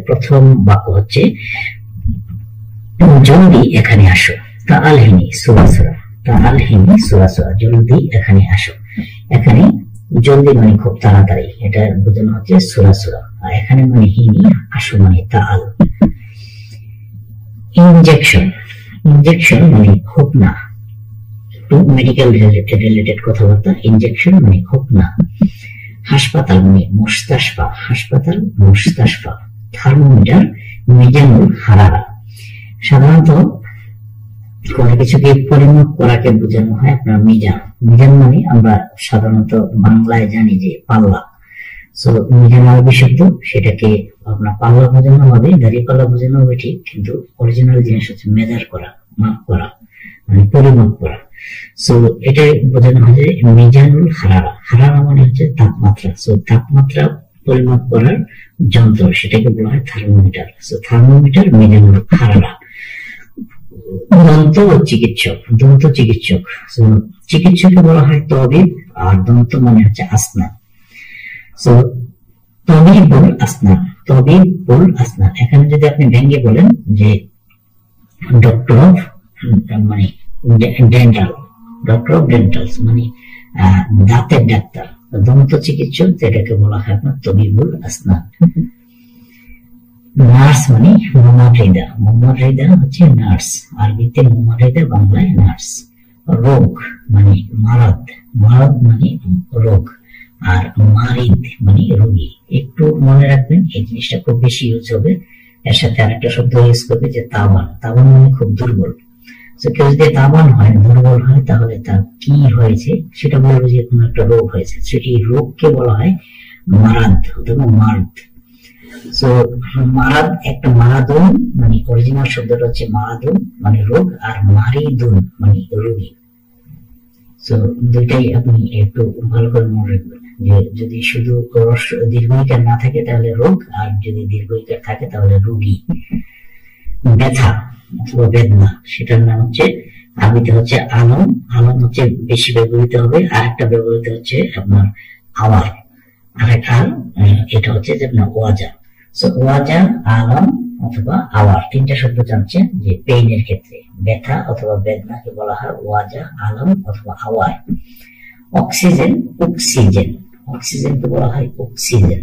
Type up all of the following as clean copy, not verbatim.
প্রথম বাক্য হচ্ছে জলদি এখানে আসো, তাআলহিনি সুরাসুরা, তাআলহিনি সুরাসুরা, জলদি এখানে আসো। এখানে জলদি মানে খুব তাড়াতাড়ি, এটা বোঝানো হচ্ছে সুরাসুরা, আর এখানে মানে হিনি, আসো মানে তাআল। ইনজেকশন, ইনজেকশন মানে হোপনা, মেডিকেল রিলেটেড কথাবার্তা। ইনজেকশন মানে হোপনা। হাসপাতাল মানে মুস্তাশফা, হাসপাতাল মুস্তাশফা। থার্মোমিটার মিজানুল হারারা, সাধারণত কোন কিছুকে পরিমাপ করাকে বোঝানো হয় আপনার মিজান। মিজান মানে আমরা সাধারণত বাংলায় জানি যে পাল্লা, সো মিজান আরবি শব্দ, সেটাকে আপনার পাল্লা বোঝানো হবে, দাঁড়িয়ে পাল্লা বোঝানো হবে ঠিক, কিন্তু অরিজিনাল জিনিস হচ্ছে মেজার করা, মাপ করা, মানে পরিমাপ করা। সো এটাই বোঝানো হয় যে মিজানুল হারারা, হারারা মানে হচ্ছে তাপমাত্রা। সো তাপমাত্রা পরিমাপ করার যন্ত্র, সেটাকে বলা হয় থার্মোমিটার। সো থার্মোমিটার মিজানুল হারারা। দন্ত চিকিৎসক, দন্ত চিকিৎসক, চিকিৎসককে বলা হয় তবিব, আর দন্ত মানে হচ্ছে আসনান। সো তবিবুল আসনান, তবিবুল আসনান। এখানে যদি আপনি ভেঙে বলেন যে ডক্টর অফ মানে ডেন্টাল, ডক্টর অফ ডেন্টালস মানে দাঁতের ডাক্তার। দন্ত চিকিৎসক যেটাকে বলা হয় আপনার তবিবুল আসনান। নার্স মানে মোমারিদা, মোমারিদা হচ্ছে নার্স, আরবিতে মোমারিদা, বাংলায় নার্স। রোগ মানে মারাদ, মারাদ মানে রোগ, আর মারিদ মানে রোগী। একটু মনে রাখবেন, এই জিনিসটা খুব বেশি ইউজ হবে। এর সাথে আরেকটা শব্দ ইউজ করবে যে তাওয়ান, তাওয়ান মানে খুব দুর্বল। তো কেউ যদি তাওয়ান হয়, দুর্বল হয়, তাহলে তার কি হয়েছে সেটা বলবো যে কোনো একটা রোগ হয়েছে। এই রোগকে বলা হয় মারাদ অথবা মার্দ। সো মারাদ একটা মারাদুন মানে অরিজিনাল শব্দটা হচ্ছে মারাদুন মানে রোগ, আর মারিদুন মানে রোগী। সো দুইটাই আপনি একটু ভালো করে মনে রাখবেন, যে যদি শুধু দীর্ঘইকার না থাকে তাহলে রোগ, আর যদি দীর্ঘইকার থাকে তাহলে রোগী। ব্যথা অথবা বেদনা, সেটার নাম হচ্ছে আরবিতে হচ্ছে আলম। আলম হচ্ছে বেশি ব্যবহৃত হবে। আর একটা ব্যবহৃত হচ্ছে আপনার আওয়ার, আর এটা হচ্ছে যে আপনার ওয়াজা। সো ওয়াজা, আলম অথবা আওয়ার, তিনটা শব্দ জানছেন যে পেইনের ক্ষেত্রে ব্যথা অথবা বেদনাকে বলা হয় ওয়াজা, আলম অথবা আওয়ার। অক্সিজেন, অক্সিজেন, অক্সিজেনকে বলা হয় অক্সিজেন।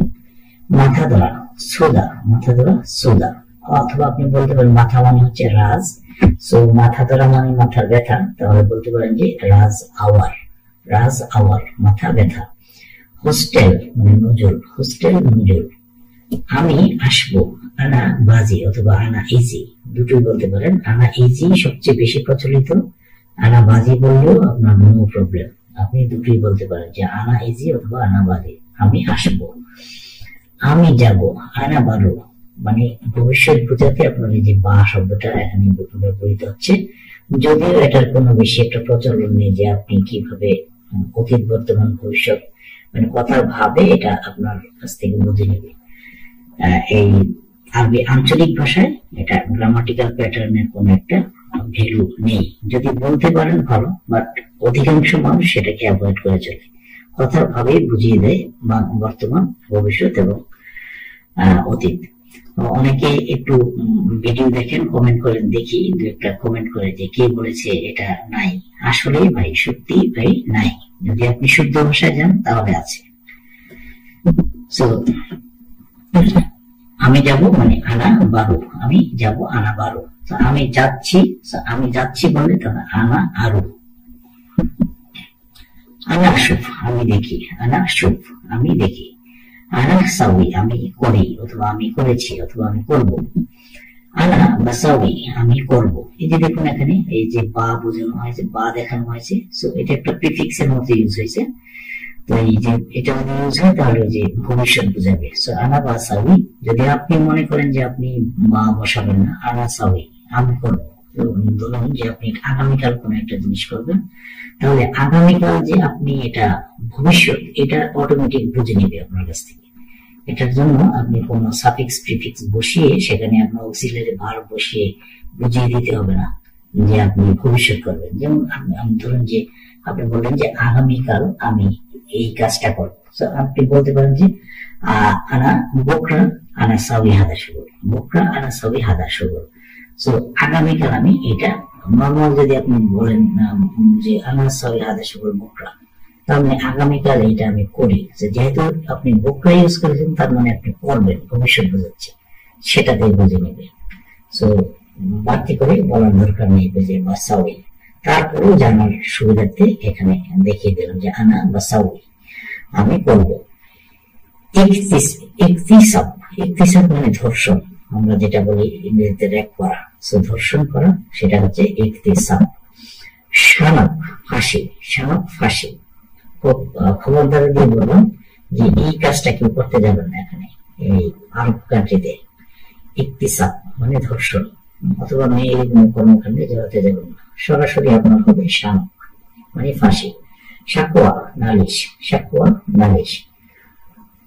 মাথা ধরা, সোদা, মাথা ধরা সোদা। অথবা আপনি বলতে পারেন মাথা মানে হচ্ছে রাজ, সো মাথা ধরা মানে মাথার ব্যথা, তাহলে বলতে পারেন যে রাজ আওয়ার, রাজ আওয়ার, মাথা ব্যথা। হোস্টেল মানে নজর, হোস্টেল নজর। আমি আসবো, আনা বাজি অথবা আনা ইজি, দুটোই বলতে পারেন। আনা ইজি সবচেয়ে বেশি প্রচলিত, আনা বাজি বললেও আপনার নো প্রবলেম, আপনি দুটোই বলতে পারেন যে আনা ইজি অথবা আনা বাজি। আমি আসবো, আমি যাব, আনা বারো মানে ভবিষ্যৎ বোঝাতে আপনার এই যে বা শব্দটা এখানে ব্যবহৃত হচ্ছে, যদিও এটার কোনো বেশি একটা প্রচলন নেই যে আপনি কিভাবে অতীত, বর্তমান, ভবিষ্যৎ মানে কথার ভাবে এটা আপনার কাছ থেকে বুঝে নেবে। এই আরবি আঞ্চলিক ভাষায় এটা গ্রামাটিক্যাল প্যাটার্নের কোন একটা ভ্যালু নেই। যদি বলতে পারেন ভালো, বাট অধিকাংশ মানুষ সেটাকে অ্যাভয়েড করে চলে, কথার ভাবে বুঝিয়ে দেয় বর্তমান, ভবিষ্যৎ এবং অতীত। অনেকে একটু ভিডিও দেখেন, কমেন্ট করেন, দেখি দু একটা কমেন্ট করে যে কে বলেছে এটা নাই। আসলে ভাই সত্যি ভাই নাই, যদি আপনি শুদ্ধ ভাষায় যান তাহলে আছে। সো আমি যাব মানে আনা বারো, আমি যাব আনা বারো। আমি যাচ্ছি, আমি যাচ্ছি বলে তখন আনা আরো। আনা সুফ, আমি দেখি, আনা সুফ আমি দেখি। আনা সাউই, আমি করি অথবা আমি করেছি অথবা আমি করব। আনা বাসাউই, আমি করব। এই যে দেখুন এখানে এই যে বা বোঝানো হয়েছে, বা দেখানো হয়েছে, সো এটা একটা প্রিফিক্সের মতো ইউজ হয়েছে। তো এই যে এটা যদি ইউজ হয় তাহলে যে ভবিষ্যৎ বোঝাবে। সো আনা বাসাউই, যদি আপনি মনে করেন যে আপনি বা বসাবেন না, আনা সাউই আমি করব। ধরুন যে আপনি আগামীকাল কোন একটা জিনিস করবেন, তাহলে আগামীকাল যে আপনি এটা ভবিষ্যৎ, এটা অটোমেটিক বুঝে নেবে আপনার কাছ থেকে। এটার জন্য আপনি কোন সাফিক্স প্রিফিক্স বসিয়ে সেখানে আপনার অক্সিলারি ভার্ব বসিয়ে বুঝিয়ে দিতে হবে না যে আপনি ভবিষ্যৎ করবেন। যেমন আপনি ধরুন যে আপনি বললেন যে আগামীকাল আমি এই কাজটা করবো, আপনি বলতে পারেন যে আনা বকরা আনা সাউই হাদা শুরু, বুকরা আনা সবই হাদা সুগর। সো আগামীকাল আমি এটা নর্মাল যদি আপনি বলেন যে আনা সবই হাদা সুগর বুকরা, তাহলে আগামীকাল এটা আমি করি। যেহেতু আপনি বুকরা ইউজ করেছেন তার মানে আপনি করবেন, ভবিষ্যৎ বোঝাচ্ছে, সেটাতে বুঝে নেবে। সো বাড়তি করে বলার দরকার নেই যে বাসাউই, তারপরেও জানার সুবিধার্থে এখানে দেখিয়ে দিলাম যে আনা বাসাউই, আমি করবো। ইকতিসাব মানে ধর্ষণ, আমরা যেটা বলি ইংরেজিতে র্যাপ করা, সো ধর্ষণ করা, সেটা হচ্ছে ইকতিসাব। শানক ফাঁসি, শানক ফাঁসি। খবরদার দিয়ে বললাম যে এই কাজটা কেউ করতে যাবেন না এখানে, এই আরব কান্ট্রিতে। ইকতিসাব মানে ধর্ষণ অথবা মেয়ে কর্মকাণ্ডে জড়াতে যাবেন না, সরাসরি আপনার হবে শানক মানে ফাঁসি। সাকওয়া নালিশ, সাকওয়া নালিশ।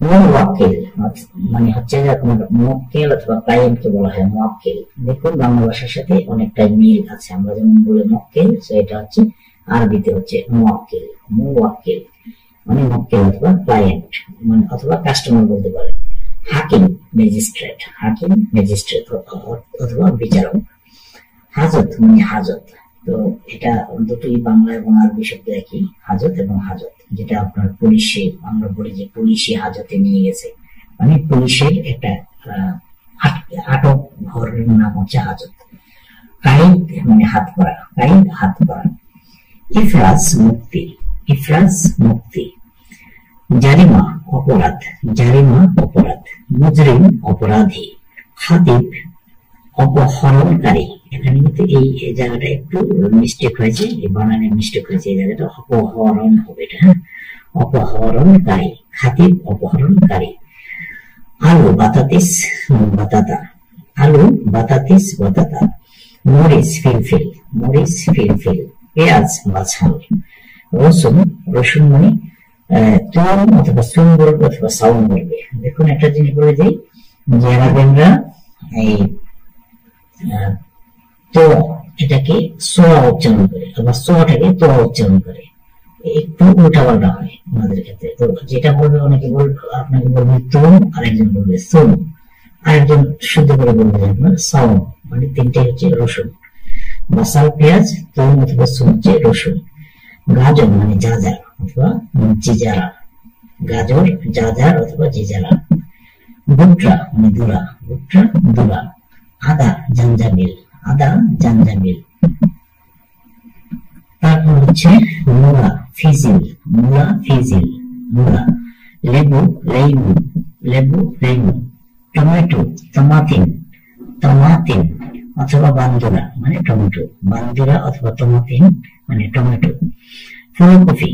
মুওয়াক্কিল মানে হচ্ছে আপনার মুওয়াক্কিল অথবা ক্লায়েন্টকে বলা হয় মুওয়াক্কিল। দেখুন বাংলা ভাষার সাথে অনেকটা মিল আছে, আমরা যেমন বলে মুওয়াক্কিল, এটা হচ্ছে আরবিতে হচ্ছে মুওয়াক্কিল। মুওয়াক্কিল মানে মুওয়াক্কিল অথবা ক্লায়েন্ট মানে অথবা কাস্টমার বলতে পারেন। হাকিম ম্যাজিস্ট্রেট, হাকিম ম্যাজিস্ট্রেট অথবা বিচারক। হাজত মানে হাজত, তো এটা দুটোই বাংলা এবং আরবি শব্দ একই, হাজত এবং হাজত। যেটা আপনার পুলিশে আমরা বলি যে পুলিশি হাজতে নিয়ে গেছে, মানে পুলিশের একটা আটক ঘরের নাম হচ্ছে হাজত। কাইদ মানে হাত করা, কাইদ হাত করা। ইফরাজ মুক্তি, ইফরাজ মুক্তি। জারিমা অপরাধ, জারিমা অপরাধ। মুজরিম অপরাধী। খাতিব অপহরণকারী। এখানে কিন্তু এই জায়গাটা একটু মিস্টেক হয়েছে, এই বানানের মিস্টেক হয়েছে, এই জায়গাটা অপহরণ হবে এটা, হ্যাঁ, অপহরণকারী। খাতিব অপহরণকারী। আলু বাতাতিস বাতাতা, আলু বাতাতিস বাতাতা। মরিচ ফিলফিল, মরিচ ফিলফিল। পেঁয়াজ মাছাল। রসুন, রসুন মানে তুম অথবা সুম বলবে অথবা সাউন বলবে। দেখুন একটা জিনিস বলে দিই যে আরবেনরা এই তো এটাকে সোয়া উচ্চারণ করে, আবার সোয়াটাকে তোয়া উচ্চারণ করে, একটু উল্টাপাল্টা হয় আমাদের ক্ষেত্রে। তো যেটা বলবে অনেকে বলবে, আপনাকে বলবে তুম, আরেকজন বলবে সুম, আরেকজন শুদ্ধ করে বলবে আপনার সাউন, মানে তিনটাই হচ্ছে রসুন। বাসাল পেঁয়াজ, তুম অথবা সুম হচ্ছে রসুন। গাজর মানে জাজার অথবা জিজারা, গাজর জাজার অথবা জিজারা। ভুট্টা মানে দুরা, ভুট্টা দুরা। আদা জাঞ্জাবিল, আদা জাঞ্জাবিল। তারপর হচ্ছে মূলা ফিজিল, মূলা ফিজিল, মূলা। লেবু লেবু, লেবু লেবু। টমেটো টমাতিন, টমাতিন অথবা বান্দুরা মানে টমেটো, বান্দুরা অথবা টমাতিন মানে টমেটো। ফুলকপি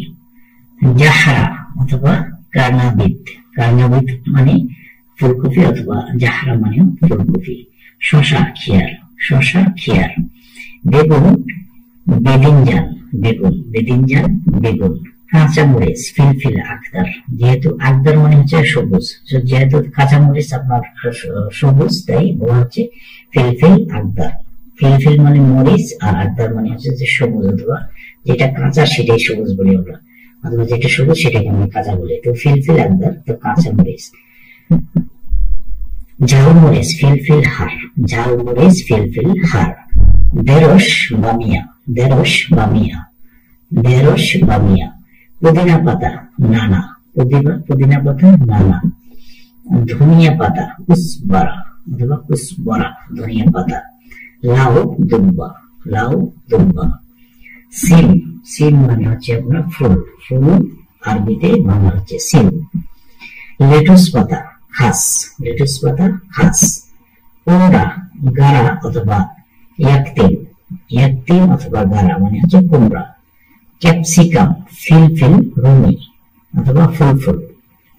জাহরা অথবা কার্নাবিদ, কার্নাবিদ মানে ফুলকপি অথবা জাহরা মানে ফুলকপি। শশা খিয়ার, শশা খিয়ার। বেগুন বেদিনজান, বেগুন বেদিনজান বেগুন। কাঁচামরিচ ফিলফিল আখতার, যেহেতু আখতার মানে হচ্ছে সবুজ, যেহেতু কাঁচামরিচ আপনার সবুজ তাই বলা হচ্ছে ফিলফিল আখতার। ফিলফিল মানে মরিচ আর আখতার মানে হচ্ছে যে সবুজ, অথবা যেটা কাঁচা সেটাই সবুজ বলি আমরা, অথবা যেটা সবুজ সেটাকে আমরা কাঁচা বলি। তো ফিলফিল আখতার, তো কাঁচামরিচ। ঝালমরিচ ফিলফিল হার, ঝালমরিচ ফিলফিল হার। ঢেঁড়স বামিয়া, ঢেঁড়স বামিয়া, ঢেঁড়স বামিয়া। পুদিনা পাতা নানা, পুদিনা পাতা নানা। ধনিয়া পাতা কুসবারা অথবা কুসবরা, ধনিয়া পাতা। লাউ দুব্বা, লাউ দুব্বা। সিম, সিম মানে হচ্ছে আপনার ফুল, ফুল আরবিতে বাংলা হচ্ছে সিম। লেটুস পাতা খাস, লেটুস পাতা খাস। কুমড়া গাড়া অথবা ইয়াকতিন, ইয়াকতিন অথবা গাড়া মানে হচ্ছে কুমড়া। ক্যাপসিকাম ফিলফিল রুমি অথবা ফুলফুল,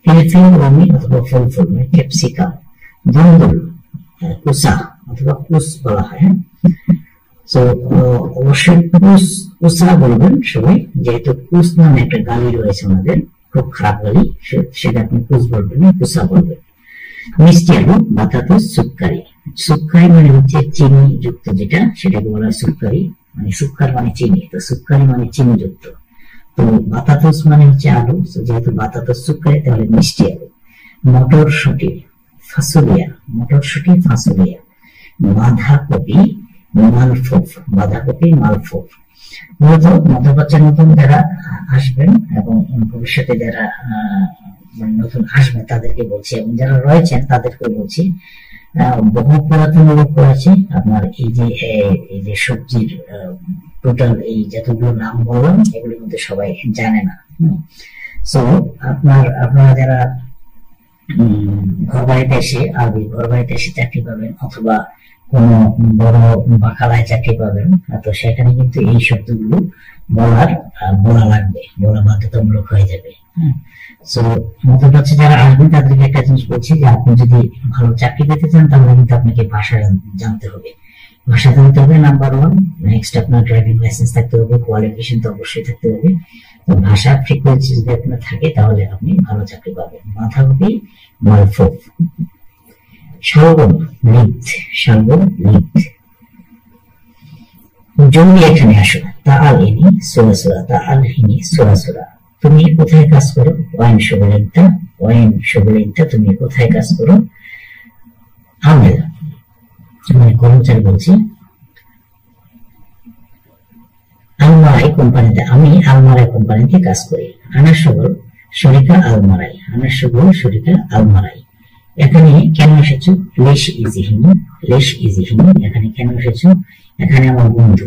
ফিলফিল রুমি অথবা ফুলফুল মানে ক্যাপসিকাম। ধুন্দুল কুসা অথবা কুস বলা হয়। তো অবশ্যই কুস কুসা বলবেন সবাই, যেহেতু কুস নামে একটা গালি রয়েছে আমাদের, খুব খারাপ গালি, সেটা আপনি কুস বলবেন না, কুসা বলবেন। মিষ্টি আলু বাতাতস সুক্কারি, সুক্কারি মানে হচ্ছে চিনি যুক্ত যেটা, সেটাকে বলা হয় সুক্কারি, মানে সুক্কার মানে চিনি, তো সুক্কারি মানে চিনি যুক্ত। তো বাতাতস মানে হচ্ছে আলু, যেহেতু বাতাতস সুক্কারি তাহলে মিষ্টি আলু। মটরশুঁটি ফাসুলিয়া, মটরশুঁটি ফাসুলিয়া। বাঁধাকপি মালফুফ, বাঁধাকপি মালফুফ। মূলত মধ্যপ্রাচ্যের নতুন যারা আসবেন এবং ভবিষ্যতে যারা নতুন আসবেন তাদেরকে বলছি, এবং যারা রয়েছেন তাদেরকে বলছি, বহু পুরাতন লোক করেছে আপনার এই যে সবজির টোটাল এই যতগুলো নাম বললাম এগুলোর মধ্যে সবাই জানে না। সো আপনারা যারা ঘর বাড়িতে এসে আরবি ঘর বাড়িতে এসে চাকরি পাবেন অথবা কোন বড় বাকালায় চাকরি পাবেন, তো সেখানে কিন্তু এই শব্দগুলো বলা লাগবে, বলা বাধ্যতামূলক হয়ে যাবে। সো মধ্যপ্রাচ্যে যারা আসবেন তাদেরকে একটা জিনিস বলছি যে আপনি যদি ভালো চাকরি পেতে চান তাহলে কিন্তু আপনাকে ভাষা জানতে হবে। ভাষা জানতে হবে নাম্বার 1। নেক্সট আপনার ড্রাইভিং লাইসেন্স থাকতে হবে, কোয়ালিফিকেশন তো অবশ্যই থাকতে হবে। তো ভাষা ফ্রিকোয়েন্সি যদি আপনার থাকে তাহলে আপনি ভালো চাকরি পাবেন। বাঁধাকপি মালফুফ। শালগম লিপ্ত, শালগম লিপ্ত। জমি এখানে আসো, তাআল ইনি সুরা, তাআল ইনি সুরা। তুমি কোথায় কাজ করো? ওয়াইন শুগলিনতা, তুমি কোথায় কাজ করো? আমেল, মানে কর্মচারী বলছি। আলমারাই কোম্পানিতে, আমি আলমারাই কোম্পানিতে কাজ করি। আনা শুগল শরিকা আলমারাই, আনা শুগল শরিকা আলমারাই। এখানে কেন এসেছো? লেশ ইজিহিনি, এখানে কেন এসেছো? এখানে আমার বন্ধু।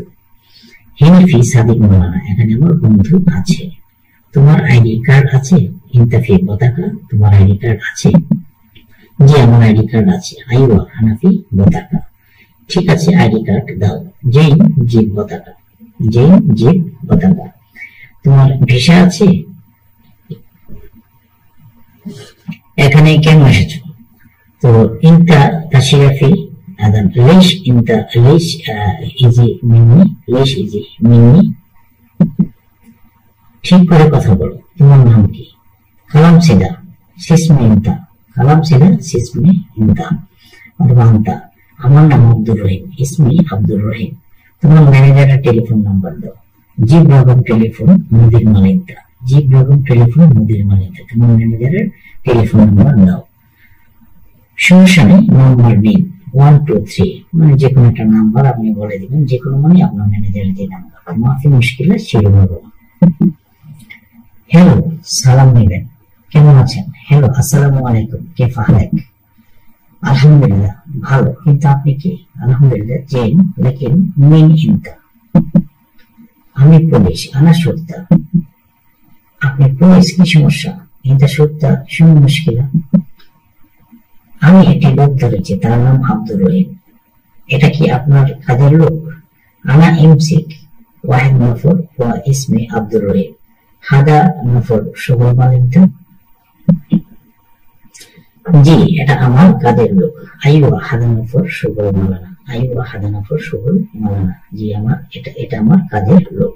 হিনিফি সাদিক মৌলানা, এখানে আমার বন্ধু আছে। তোমার আইডি কার্ড আছে? ইন্তাফি পতাকা, তোমার আইডি কার্ড আছে? জি আমার আইডি কার্ড আছে। আইওয়া হানাফি পতাকা, ঠিক আছে আইডি কার্ড দাও। জৈন জিপ পতাকা, তোমার ভিসা আছে? এখানে কেন এসেছো? তো ইনতা তাশরিফি আদান লেশ ইনতা লেশ ইজি মিন্নি, ঠিক করে কথা বলো। তোমার নাম কি? কালাম সিদা সিসমে ইনতা অথবা আন্তা। আমার নাম আব্দুর রহিম, ইসমি আব্দুর রহিম। তোমার ম্যানেজারের টেলিফোন নাম্বার দাও। জিব বেগম টেলিফোন মুদির মালিকদা, তোমার ম্যানেজারের টেলিফোন নাম্বার দাও। সমস্যা নেই, নাম্বার নিন 1 2 3, মানে যে কোনো একটা নাম্বার আপনি বলে দিবেন, যে কোনো মানে আপনার ম্যানেজারের যে নাম্বার। মাফি মুশকিলা ছিল বাবা। হ্যালো সালাম নেবেন, কেমন আছেন? হ্যালো আসসালামু আলাইকুম, কেফ হালাক? আলহামদুলিল্লাহ ভালো, কিন্তু আপনি কি? আলহামদুলিল্লাহ জেন, লেকিন মিন ইনতা। আমি পুলিশ, আনা সুত্তা। আপনি পুলিশ, কি সমস্যা? ইনতা সুত্তা শুনুন মুশকিলা। আমি একটি লোক ধরেছি, তার নাম আব্দুর রহিম। এটা কি আপনার কাজের লোক? আনা ইমসিক ওয়াহিদ নফর ওয়া ইসমে আব্দুর রহিম, হাদা নফর শুগল মালিকদা। জি এটা আমার কাজের লোক। আইওয়া হাদা নফর শুগল মালানা, জি আমার এটা আমার কাজের লোক।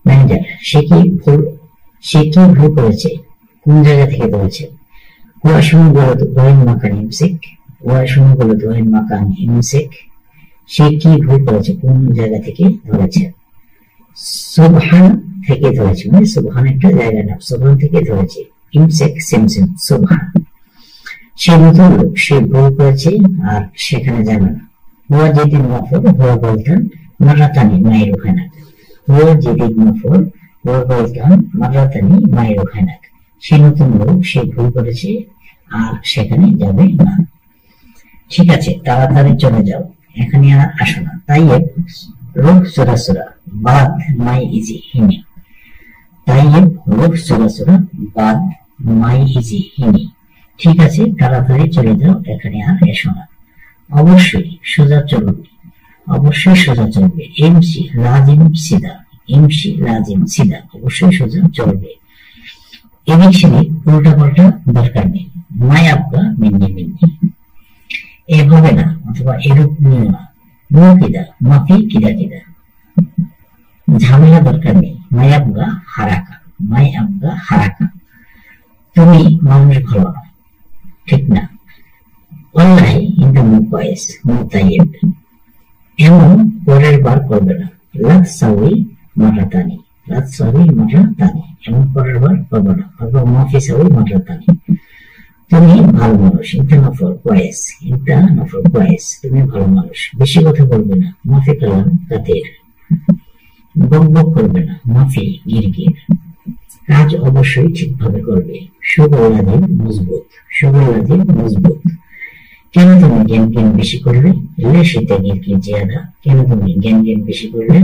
ম্যানেজার, সে কি ভুল করেছে? কোন জায়গা থেকে ধরেছে? সে কি ভুল করেছে? কোন জায়গা থেকে ধরেছে? সুবহান থেকে ধরেছে, মানে সুবহান একটা জায়গা না, সুবহান থেকে ধরেছে। ইমসেক সিমসিম সুবহান। সে নতুন লোক, সে ভুল করেছে আর সেখানে যাবে না। হুয়া যেদিন নফর হুয়া বলতেন মারাতানি মায়ের ওখানাক, মায়ের ওখানাক। সে নতুন লোক, সে ভুল করেছে আর সেখানে যাবে না। ঠিক আছে তাড়াতাড়ি চলে যাও, এখানে আর আসো না। তাই রোগ সুরা বাদ মাই ইজি হিনি, বাদ মাই ইজি হিনি। ঠিক আছে তাড়াতাড়ি চলে যাও, এখানে আর এসো না। অবশ্যই সোজা চলবে, এমসি লাজিম সিদা, অবশ্যই সোজা চলবে। এদিক সেদিক উল্টা পাল্টা দরকার নেই। মাই আব্বা মিন্নি, এভাবে না অথবা এরূপ নিও না। মুকিদা মাফি কিদা, ঝামেলা দরকার নেই। মাই আব্বা হারাকা, তুমি মানুষ ভালো না, ঠিক না। ওয়াল্লাহি ইনতা মুকওয়াইস মুতাইয়িব, এমন পরের বার করবে না। লাতসাউই মারাতানি, এমন পরের বার করবে না। অথবা মাফি সাউই মারাতানি, তুমি ভালো মানুষ, ইনতা নফর কোয়েস, ইনতা নফর কোয়েস, তুমি ভালো মানুষ। বেশি কথা বলবে না, মাফি কালাম কাতের, বক বক করবে না, মাফি গিরগির। কাজ অবশ্যই ঠিকভাবে করবে, সুগলাদিন মজবুত, সুগলাদিন মজবুত। কেন তুমি জ্ঞান জ্ঞান বেশি করলে, লেশিতে গিরগির জিয়াদা, কেন তুমি জ্ঞান জ্ঞান বেশি করলে।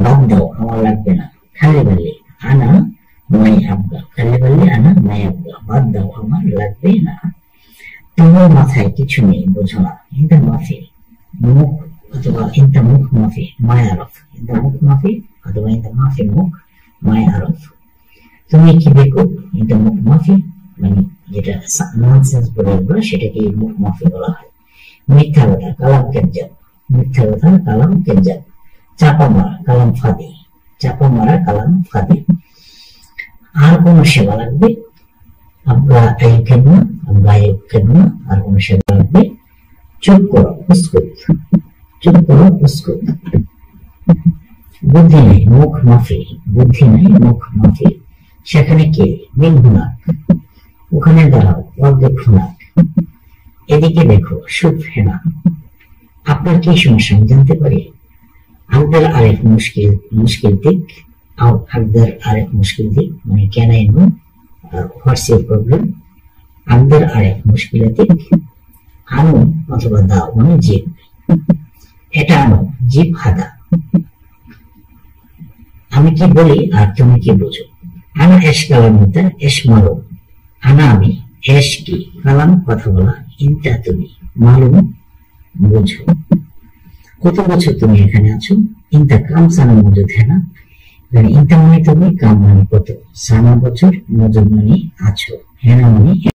বাদ দাও, আমার লাগবে না, খালি বললে আনা মাই আবগা, খালি বললে আনা মাই আবগা, বাদ দাও, আমার লাগবে না। তোমার মাথায় কিছু নেই, বোঝো না, ইনতা মাফি মুখ অথবা ইনতা মুখ মাফি মাই আরফ, ইনতা মুখ মাফি অথবা ইনতা মাফি মুখ মাই আরফ। তুমি কি বেকুব, ইনতা মুখ মাফি, মানে যেটা ননসেন্স বলে আমরা সেটাকে মুখ মাফি বলা হয়। মিথ্যা কথা, কালাম কেজ্জাব, মিথ্যা কথা, কালাম কেজ্জাব। চাপা মারা, কালাম ফাদি, চাপা মারা, কালাম ফাদি। আর কোন সেবা লাগবে, আবগা আই খেদমা, আবগা আই খেদমা, আর কোন সেবা লাগবে। চুপ করো, উস্কুত, চুপ করো, উস্কুত। বুদ্ধি নেই, মুখ মাফি, বুদ্ধি নেই, মুখ মাফি। সেখানে কে, মিন হুনাক, ওখানে দাঁড়াও, ওয়াকদিক হুনাক, এদিকে দেখো, সুফ হেনা। আপনার কি সমস্যা আমি জানতে পারি। আকদার আরেক মুশকিল, মুশকিল দিক, আকদার আরেক মুশকিল দিক, মানে can I know what's your problem. আকদার আরেক মুশকিল দিক, আনো অথবা দাও মানে জিপ, এটা আনো, জিপ হাদা। আমি কি বলি আর তুমি কি বুঝো। আনা এশ কালাম ইনতা, এশ মারো, আনা আমি, এশ কি, কালাম কথা বলা, ইনতা তুমি, মালুম বুঝো। কত বছর তুমি এখানে আছো। ইনতা কাম সানা মজুদ হ্যাঁ, ইনতা মানে তুমি, কাম মানে কত, সানা বছর, মজুদ মানে আছো, হ্যাঁ মানে